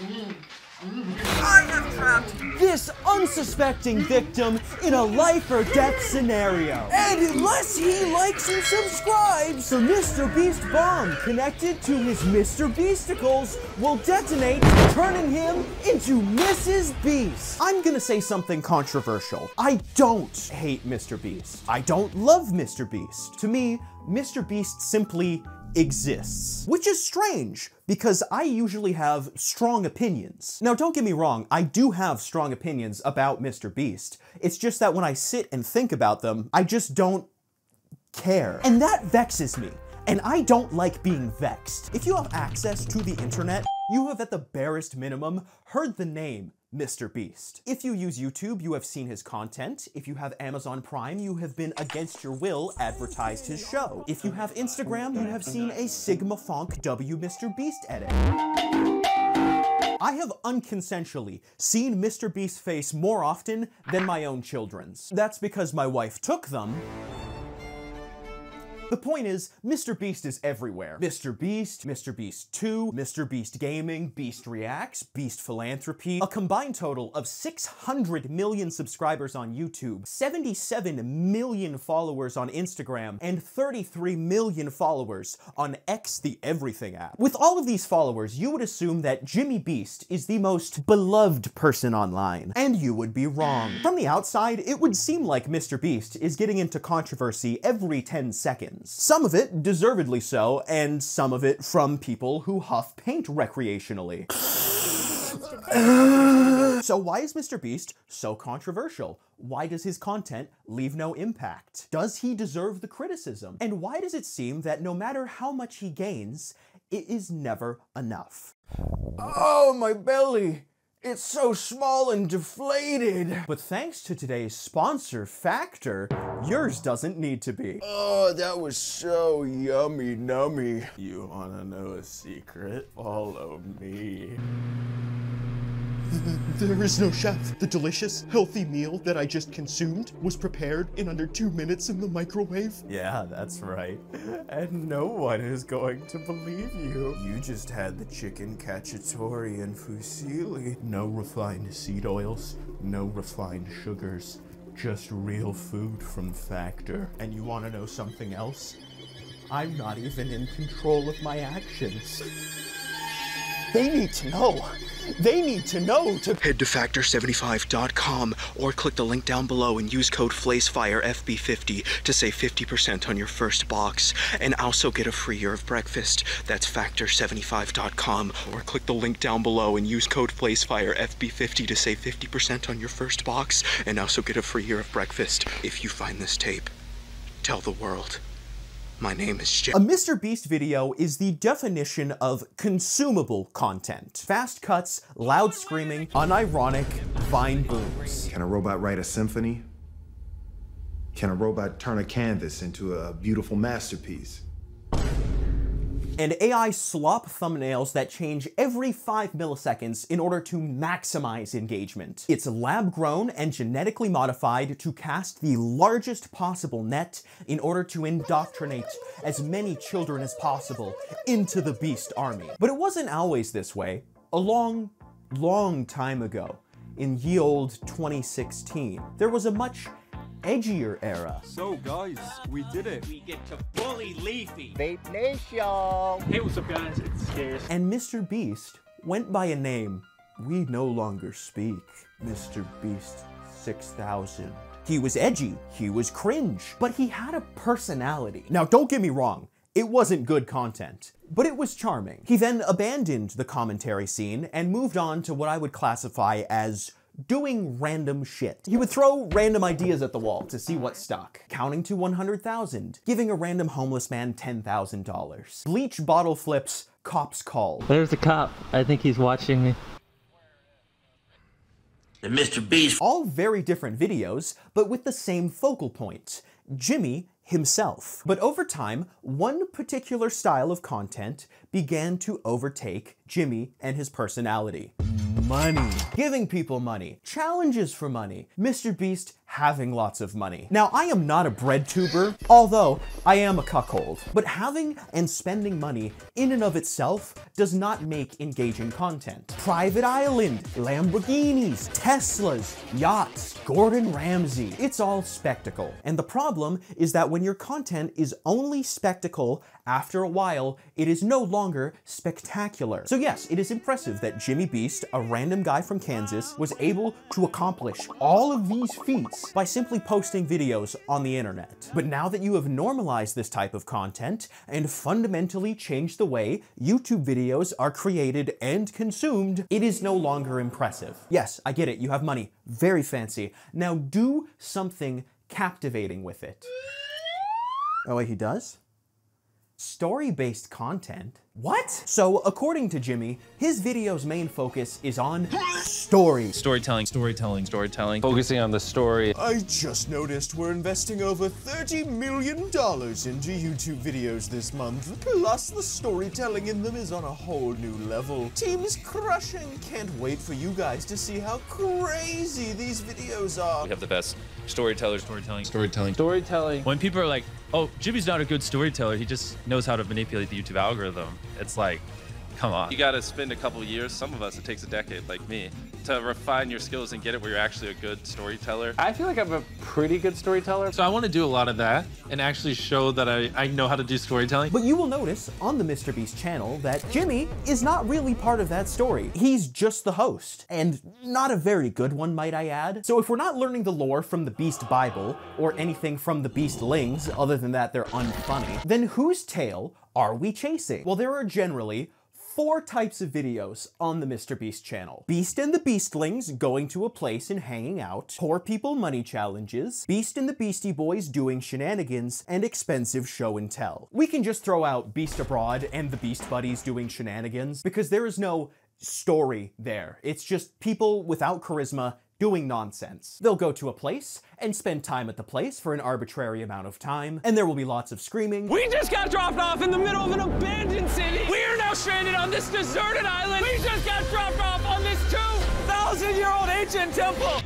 I have trapped this unsuspecting victim in a life or death scenario. And unless he likes and subscribes, the MrBeast bomb connected to his MrBeasticles will detonate, turning him into Mrs. Beast. I'm gonna say something controversial. I don't hate MrBeast. I don't love MrBeast. To me, MrBeast simply exists. Which is strange, because I usually have strong opinions. Now don't get me wrong, I do have strong opinions about MrBeast. It's just that when I sit and think about them, I just don't care. And that vexes me. And I don't like being vexed. If you have access to the internet, you have at the barest minimum heard the name MrBeast. If you use YouTube, you have seen his content. If you have Amazon Prime, you have been against your will advertised his show. If you have Instagram, you have seen a Sigma Fonk W MrBeast edit. I have unconsensually seen MrBeast's face more often than my own children's. That's because my wife took them. The point is, MrBeast is everywhere. MrBeast, MrBeast 2, MrBeast Gaming, Beast Reacts, Beast Philanthropy, a combined total of 600 million subscribers on YouTube, 77 million followers on Instagram, and 33 million followers on X, the Everything app. With all of these followers, you would assume that Jimmy Beast is the most beloved person online. And you would be wrong. From the outside, it would seem like MrBeast is getting into controversy every 10 seconds. Some of it deservedly so, and some of it from people who huff paint recreationally. So why is MrBeast so controversial? Why does his content leave no impact? Does he deserve the criticism? And why does it seem that no matter how much he gains, it is never enough? Oh, my belly! It's so small and deflated. But thanks to today's sponsor, Factor, yours doesn't need to be. Oh, that was so yummy nummy. You wanna know a secret? Follow me. There is no chef. The delicious, healthy meal that I just consumed was prepared in under 2 minutes in the microwave. Yeah, that's right. And no one is going to believe you. You just had the chicken cacciatore and fusilli. No refined seed oils, no refined sugars, just real food from Factor. And you want to know something else? I'm not even in control of my actions. They need to know. They need to know to head to factor75.com or click the link down below and use code Flazefire FB50 to save 50% on your first box and also get a free year of breakfast. That's factor75.com or click the link down below and use code Flazefire FB50 to save 50% on your first box and also get a free year of breakfast. If you find this tape, tell the world. My name is Jim. A MrBeast video is the definition of consumable content. Fast cuts, loud screaming, unironic, Vine booms. Can a robot write a symphony? Can a robot turn a canvas into a beautiful masterpiece? And AI slop thumbnails that change every 5 milliseconds in order to maximize engagement. It's lab-grown and genetically modified to cast the largest possible net in order to indoctrinate as many children as possible into the Beast army. But it wasn't always this way. A long, long time ago, in ye olde 2016, there was a much edgier era. So guys, we did it. We get to fully leafy. Vape Nation! Hey, what's up guys? It's Scarce. And MrBeast went by a name we no longer speak. MrBeast 6000. He was edgy, he was cringe, but he had a personality. Now don't get me wrong, it wasn't good content, but it was charming. He then abandoned the commentary scene and moved on to what I would classify as doing random shit. He would throw random ideas at the wall to see what stuck. Counting to 100,000. Giving a random homeless man $10,000. Bleach bottle flips, cops call. There's a cop. I think he's watching me. The MrBeast. All very different videos, but with the same focal point. Jimmy himself. But over time, one particular style of content began to overtake Jimmy and his personality. Money. Giving people money. Challenges for money. MrBeast having lots of money. Now, I am not a bread tuber, although I am a cuckold. But having and spending money in and of itself does not make engaging content. Private Island, Lamborghinis, Teslas, yachts, Gordon Ramsay. It's all spectacle. And the problem is that when your content is only spectacle, after a while, it is no longer spectacular. So yes, it is impressive that MrBeast, a random guy from Kansas, was able to accomplish all of these feats by simply posting videos on the internet. But now that you have normalized this type of content and fundamentally changed the way YouTube videos are created and consumed, it is no longer impressive. Yes, I get it, you have money, very fancy. Now do something captivating with it. Oh wait, he does? Story-based content? What? So, according to Jimmy, his video's main focus is on story. Storytelling. Focusing on the story. I just noticed we're investing over $30 million into YouTube videos this month. Plus, the storytelling in them is on a whole new level. Team's crushing. Can't wait for you guys to see how crazy these videos are. We have the best storytellers. Storytelling. When people are like, oh, Jimmy's not a good storyteller, he just knows how to manipulate the YouTube algorithm. It's like, come on. You gotta spend a couple years, some of us it takes a decade like me, to refine your skills and get it where you're actually a good storyteller. I feel like I'm a pretty good storyteller. So I want to do a lot of that and actually show that I know how to do storytelling. But you will notice on the MrBeast channel that Jimmy is not really part of that story. He's just the host, and not a very good one, might I add. So if we're not learning the lore from the Beast Bible, or anything from the Beastlings, other than that they're unfunny, then whose tail are we chasing? Well, there are generally 4 types of videos on the MrBeast channel. Beast and the Beastlings going to a place and hanging out, poor people money challenges, Beast and the Beastie Boys doing shenanigans, and expensive show and tell. We can just throw out Beast Abroad and the Beast Buddies doing shenanigans because there is no story there. It's just people without charisma doing nonsense. They'll go to a place and spend time at the place for an arbitrary amount of time, and there will be lots of screaming. We just got dropped off in the middle of an abandoned city. We are now stranded on this deserted island. We just got dropped off on this 2,000-year-old ancient temple.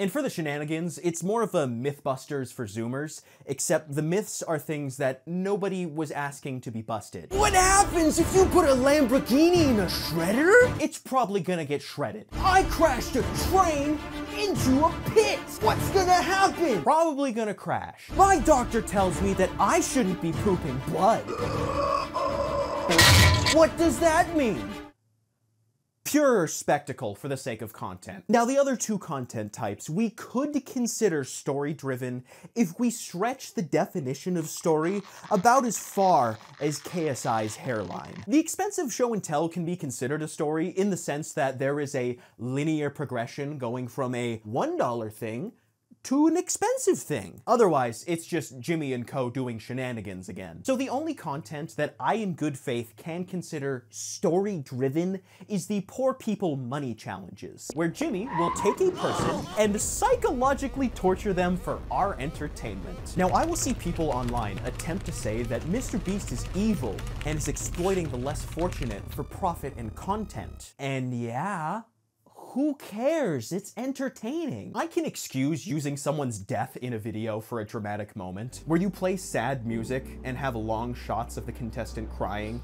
And for the shenanigans, it's more of a Mythbusters for Zoomers, except the myths are things that nobody was asking to be busted. What happens if you put a Lamborghini in a shredder? It's probably gonna get shredded. I crashed a train into a pit. What's gonna happen? Probably gonna crash. My doctor tells me that I shouldn't be pooping blood. What does that mean? Pure spectacle for the sake of content. Now, the other 2 content types we could consider story-driven if we stretch the definition of story about as far as KSI's hairline. The expensive show and tell can be considered a story in the sense that there is a linear progression going from a $1 thing to an expensive thing. Otherwise, it's just Jimmy and co doing shenanigans again. So the only content that I in good faith can consider story-driven is the poor people money challenges, where Jimmy will take a person and psychologically torture them for our entertainment. Now, I will see people online attempt to say that MrBeast is evil and is exploiting the less fortunate for profit and content. And yeah, who cares? It's entertaining. I can excuse using someone's death in a video for a dramatic moment, where you play sad music and have long shots of the contestant crying,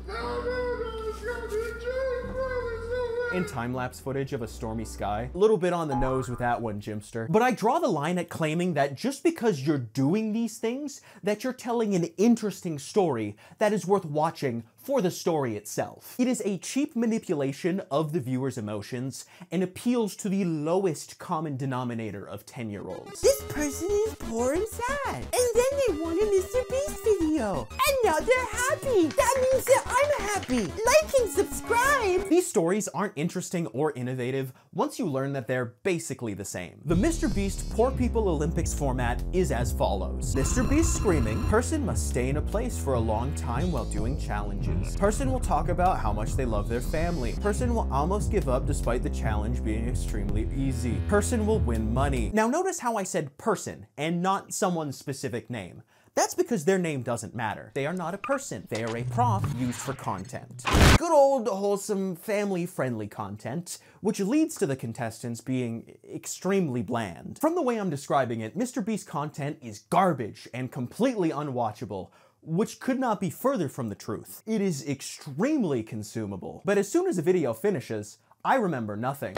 and time-lapse footage of a stormy sky. A little bit on the nose with that one, Jimster. But I draw the line at claiming that just because you're doing these things, that you're telling an interesting story that is worth watching for the story itself. It is a cheap manipulation of the viewer's emotions and appeals to the lowest common denominator of 10-year-olds. This person is poor and sad, and then they want a MrBeast video, and now they're happy. That means that I'm happy. Like and subscribe. These stories aren't interesting or innovative once you learn that they're basically the same. The MrBeast Poor People Olympics format is as follows. MrBeast screaming, person must stay in a place for a long time while doing challenges. Person will talk about how much they love their family. Person will almost give up despite the challenge being extremely easy. Person will win money. Now notice how I said person and not someone's specific name. That's because their name doesn't matter. They are not a person. They are a prop used for content. Good old wholesome family-friendly content, which leads to the contestants being extremely bland. From the way I'm describing it, MrBeast content is garbage and completely unwatchable, which could not be further from the truth. It is extremely consumable, but as soon as a video finishes, I remember nothing.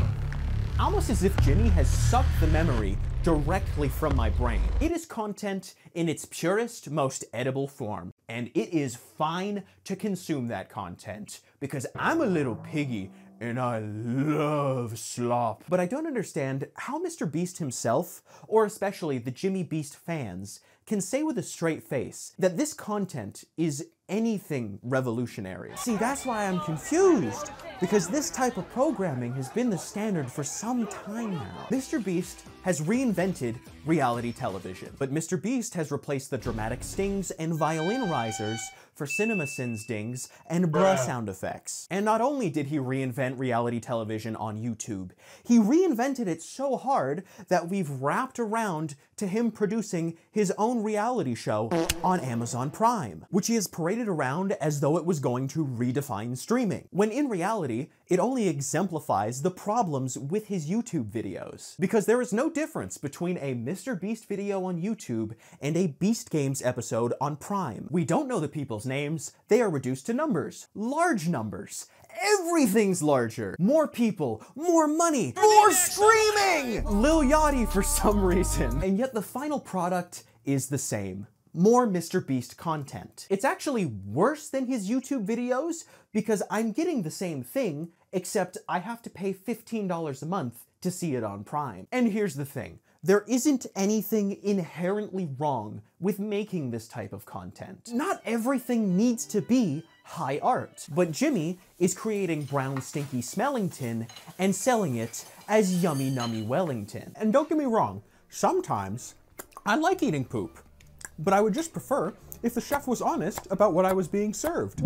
Almost as if Jimmy has sucked the memory directly from my brain. It is content in its purest, most edible form, and it is fine to consume that content, because I'm a little piggy and I love slop. But I don't understand how MrBeast himself, or especially the Jimmy Beast fans, can say with a straight face that this content is anything revolutionary. See, that's why I'm confused, because this type of programming has been the standard for some time now. MrBeast has reinvented reality television, but MrBeast has replaced the dramatic stings and violin risers for CinemaSins dings and bruh sound effects. And not only did he reinvent reality television on YouTube, he reinvented it so hard that we've wrapped around to him producing his own reality show on Amazon Prime, which he has paraded around as though it was going to redefine streaming, when in reality, it only exemplifies the problems with his YouTube videos. Because there is no difference between a MrBeast video on YouTube and a Beast Games episode on Prime. We don't know the people's names, they are reduced to numbers. Large numbers. Everything's larger. More people, more money, more streaming! Lil Yachty for some reason. And yet the final product is the same. More MrBeast content. It's actually worse than his YouTube videos because I'm getting the same thing, except I have to pay $15 a month to see it on Prime. And here's the thing. There isn't anything inherently wrong with making this type of content. Not everything needs to be high art, but Jimmy is creating brown stinky Smellington and selling it as yummy nummy Wellington. And don't get me wrong, sometimes I like eating poop, but I would just prefer if the chef was honest about what I was being served.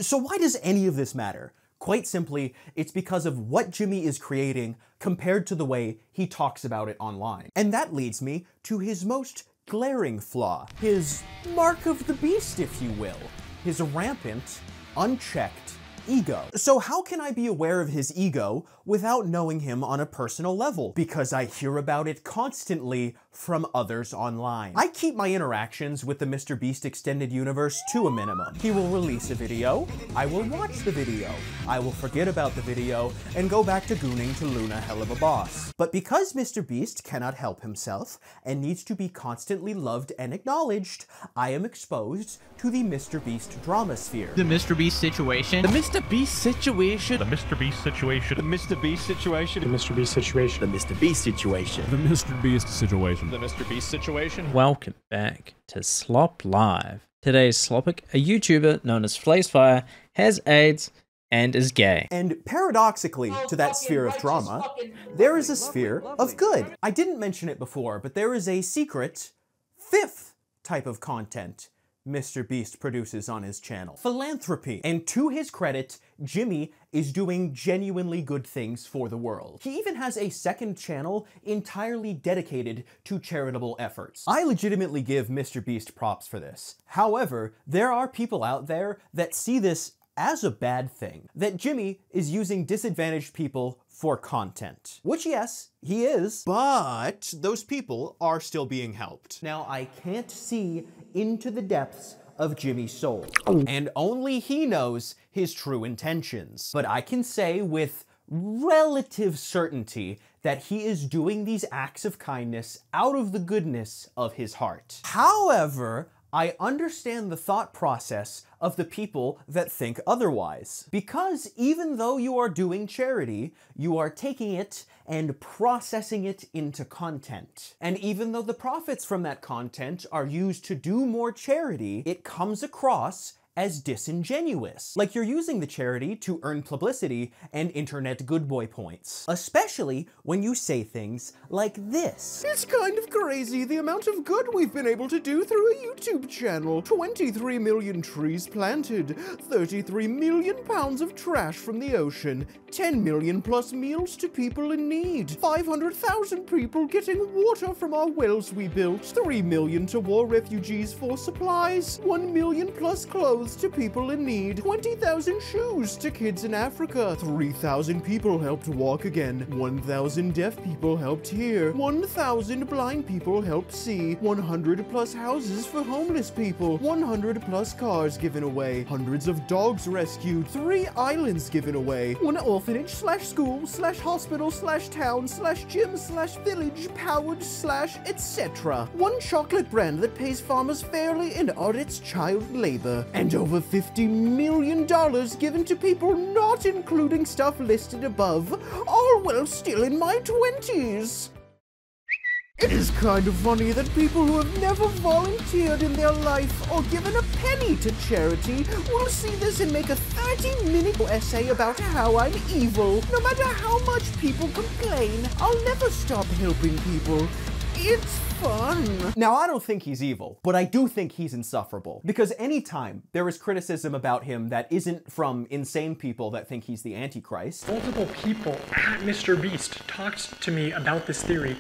So why does any of this matter? Quite simply, it's because of what Jimmy is creating compared to the way he talks about it online. And that leads me to his most glaring flaw, his mark of the beast, if you will, his rampant, unchecked ego. So how can I be aware of his ego without knowing him on a personal level? Because I hear about it constantly from others online. I keep my interactions with the MrBeast extended universe to a minimum. He will release a video, I will watch the video, I will forget about the video, and go back to gooning to Luna Hell of a Boss. But because MrBeast cannot help himself and needs to be constantly loved and acknowledged, I am exposed to the MrBeast drama sphere. The MrBeast situation. The MrBeast situation. The MrBeast situation. The MrBeast situation. The MrBeast situation. The MrBeast situation. The MrBeast situation. The MrBeast situation. Welcome back to Slop Live. Today's Slopic, a YouTuber known as Flazefire, has AIDS and is gay. And paradoxically, to that sphere of drama, there is a sphere of good. I didn't mention it before, but there is a secret fifth type of content MrBeast produces on his channel. Philanthropy. And to his credit, Jimmy is doing genuinely good things for the world. He even has a second channel entirely dedicated to charitable efforts. I legitimately give MrBeast props for this. However, there are people out there that see this as a bad thing, that Jimmy is using disadvantaged people for content. Which, yes, he is, but those people are still being helped. Now, I can't see into the depths of Jimmy's soul, and only he knows his true intentions. But I can say with relative certainty that he is doing these acts of kindness out of the goodness of his heart. However, I understand the thought process of the people that think otherwise. Because even though you are doing charity, you are taking it and processing it into content. And even though the profits from that content are used to do more charity, it comes across as disingenuous. Like you're using the charity to earn publicity and internet good boy points. Especially when you say things like this. It's kind of crazy the amount of good we've been able to do through a YouTube channel. 23 million trees planted, 33 million pounds of trash from the ocean, 10 million plus meals to people in need, 500,000 people getting water from our wells we built, 3 million to war refugees for supplies, 1 million plus clothes clothes to people in need, 20,000 shoes to kids in Africa, 3,000 people helped walk again, 1,000 deaf people helped hear, 1,000 blind people helped see, 100 plus houses for homeless people, 100 plus cars given away, hundreds of dogs rescued, 3 islands given away, 1 orphanage slash school slash hospital slash town slash gym slash village powered slash etc. 1 chocolate brand that pays farmers fairly and audits child labor, and over $50 million given to people not including stuff listed above, all while still in my 20s. It is kind of funny that people who have never volunteered in their life or given a penny to charity will see this and make a 30-minute essay about how I'm evil. No matter how much people complain, I'll never stop helping people. It's fun. Now, I don't think he's evil, but I do think he's insufferable. Because anytime there is criticism about him that isn't from insane people that think he's the Antichrist. Multiple people at MrBeast talked to me about this theory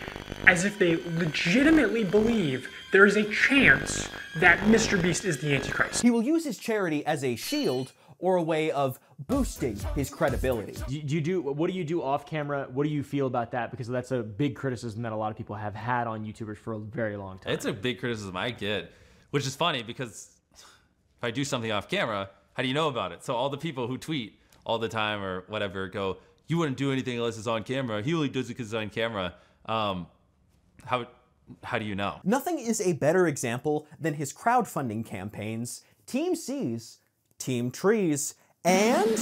as if they legitimately believe there is a chance that MrBeast is the Antichrist. He will use his charity as a shield or a way of boosting his credibility. What do you do off camera? What do you feel about that? Because that's a big criticism that a lot of people have had on YouTubers for a very long time. It's a big criticism I get, which is funny because if I do something off camera, how do you know about it? So all the people who tweet all the time or whatever go, you wouldn't do anything unless it's on camera. He only does it because it's on camera. How do you know? Nothing is a better example than his crowdfunding campaigns, Team Seas, Team Trees, and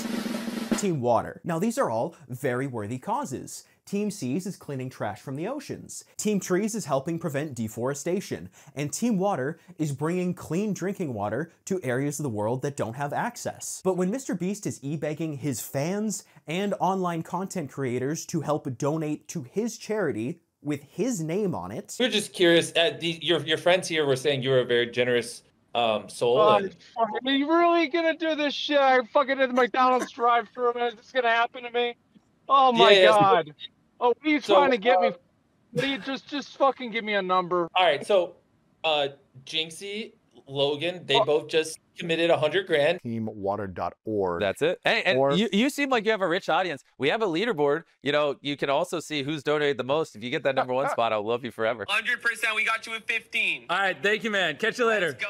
Team Water. Now, these are all very worthy causes. Team Seas is cleaning trash from the oceans. Team Trees is helping prevent deforestation. And Team Water is bringing clean drinking water to areas of the world that don't have access. But when MrBeast is e-begging his fans and online content creators to help donate to his charity with his name on it... We're just curious, your friends here were saying you were a very generous soul. Are you really gonna do this shit? I fucking did the McDonald's drive-thru, man. Is this gonna happen to me? Oh my god. Oh, what are you trying to get me? What are you just fucking give me a number? All right, so Jinxie, Logan, they both just committed 100 grand. Teamwater.org. That's it. Hey, and you seem like you have a rich audience. We have a leaderboard. You know, you can also see who's donated the most. If you get that #1 spot, I'll love you forever. 100%. We got you at 15. All right, thank you, man. Catch you later. Let's go.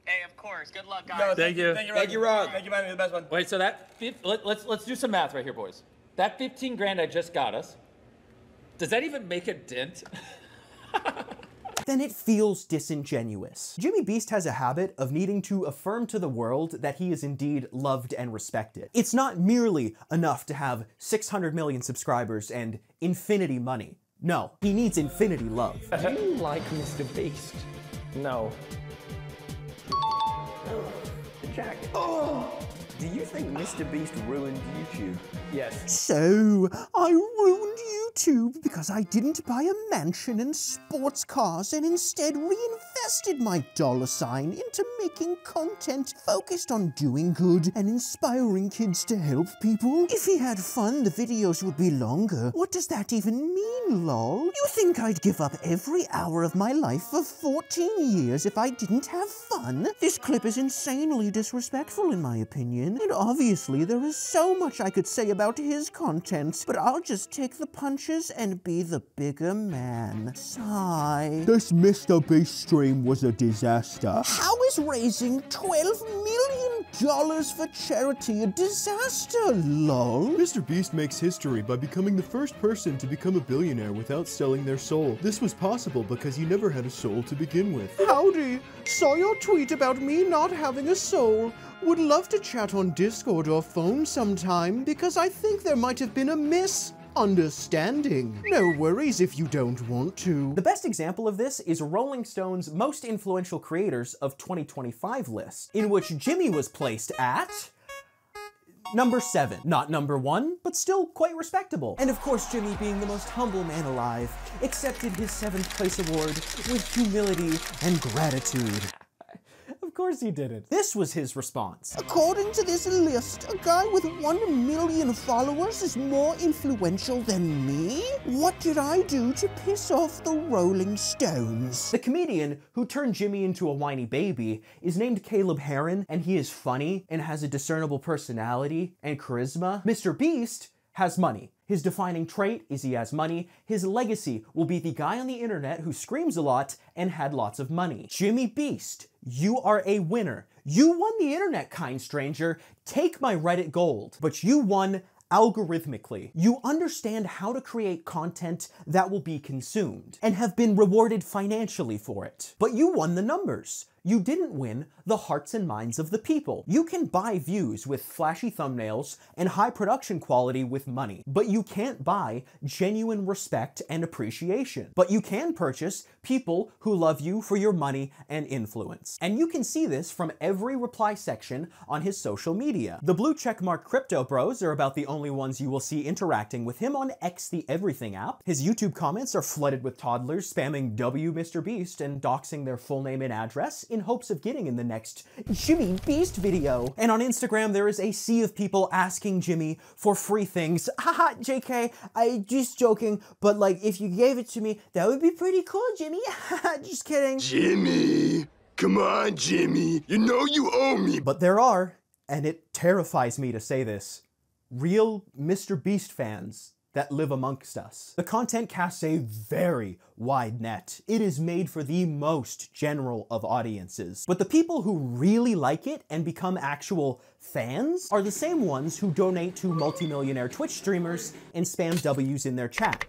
Hey, of course. Good luck, guys. No, thank you. Thank you, Rod. Thank you, man. You're the best one. Wait, so that let's do some math right here, boys. That 15 grand I just got us. Does that even make a dent? Then it feels disingenuous. MrBeast has a habit of needing to affirm to the world that he is indeed loved and respected. It's not merely enough to have 600 million subscribers and infinity money. No, he needs infinity love. Do you like MrBeast? No. The jacket. Oh! Do you think MrBeast ruined YouTube? Yes. So, I ruined YouTube because I didn't buy a mansion and sports cars and instead reinvested my $sign into making content focused on doing good and inspiring kids to help people. If he had fun, the videos would be longer. What does that even mean, lol? You think I'd give up every hour of my life for 14 years if I didn't have fun? This clip is insanely disrespectful in my opinion, and obviously there is so much I could say about his content, but I'll just take the punches and be the bigger man. Sigh. This MrBeast stream was a disaster. How is raising $12 million for charity a disaster, lol? MrBeast makes history by becoming the first person to become a billionaire without selling their soul. This was possible because he never had a soul to begin with. Howdy! Saw your tweet about me not having a soul. Would love to chat on Discord or phone sometime, because I think there might have been a misunderstanding. No worries if you don't want to. The best example of this is Rolling Stone's Most Influential Creators of 2025 list, in which Jimmy was placed at... #7. Not #1, but still quite respectable. And of course, Jimmy, being the most humble man alive, accepted his 7th place award with humility and gratitude. Of Of course he didn't. This was his response. According to this list, a guy with 1 million followers is more influential than me? What did I do to piss off the Rolling Stones? The comedian who turned Jimmy into a whiny baby is named Caleb Heron, and he is funny and has a discernible personality and charisma. MrBeast has money. His defining trait is he has money. His legacy will be the guy on the internet who screams a lot and had lots of money. Jimmy Beast, you are a winner. You won the internet, kind stranger. Take my Reddit gold. But you won algorithmically. You understand how to create content that will be consumed and have been rewarded financially for it. But you won the numbers. You didn't win the hearts and minds of the people. You can buy views with flashy thumbnails and high production quality with money, but you can't buy genuine respect and appreciation. But you can purchase people who love you for your money and influence. And you can see this from every reply section on his social media. The blue checkmark crypto bros are about the only ones you will see interacting with him on X the Everything app. His YouTube comments are flooded with toddlers spamming W MrBeast and doxing their full name and address in hopes of getting in the next Jimmy Beast video. And on Instagram, there is a sea of people asking Jimmy for free things. Haha, JK, I just joking, but like, if you gave it to me, that would be pretty cool, Jimmy. Just kidding. Jimmy, come on, Jimmy. You know you owe me. But there are, and it terrifies me to say this, real MrBeast fans that live amongst us. The content casts a very wide net. It is made for the most general of audiences. But the people who really like it and become actual fans are the same ones who donate to multimillionaire Twitch streamers and spam W's in their chat.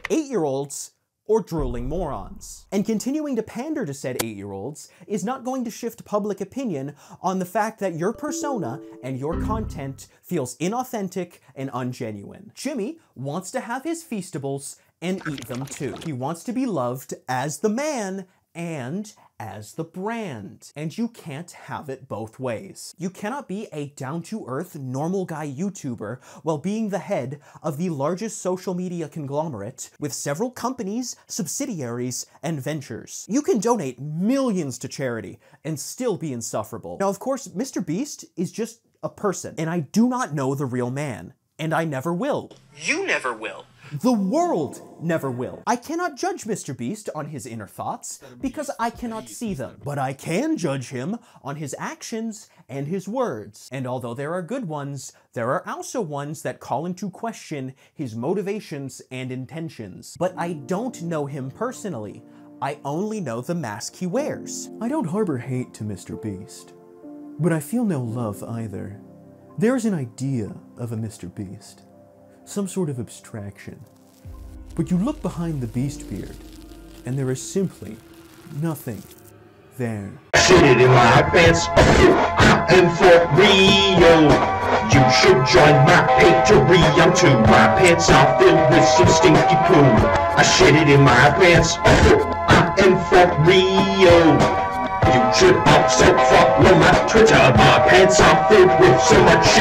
8-year-olds or drooling morons. And continuing to pander to said 8-year-olds is not going to shift public opinion on the fact that your persona and your content feels inauthentic and ungenuine. Jimmy wants to have his feastables and eat them too. He wants to be loved as the man and as the brand. And you can't have it both ways. You cannot be a down-to-earth, normal guy YouTuber while being the head of the largest social media conglomerate with several companies, subsidiaries, and ventures. You can donate millions to charity and still be insufferable. Now, of course, MrBeast is just a person, and I do not know the real man, and I never will. You never will. The world never will. I cannot judge MrBeast on his inner thoughts because I cannot see them. But I can judge him on his actions and his words. And although there are good ones, there are also ones that call into question his motivations and intentions. But I don't know him personally. I only know the mask he wears. I don't harbor hate to MrBeast, but I feel no love either. There's an idea of a MrBeast. Some sort of abstraction. But you look behind the beast beard, and there is simply nothing there. Shit it in my pants. I am for real. You should join my Patreon too. My pants are filled with some stinky poo. I shit it in my pants. I am for real. You should also follow my Twitter. My pants are filled with so much shit.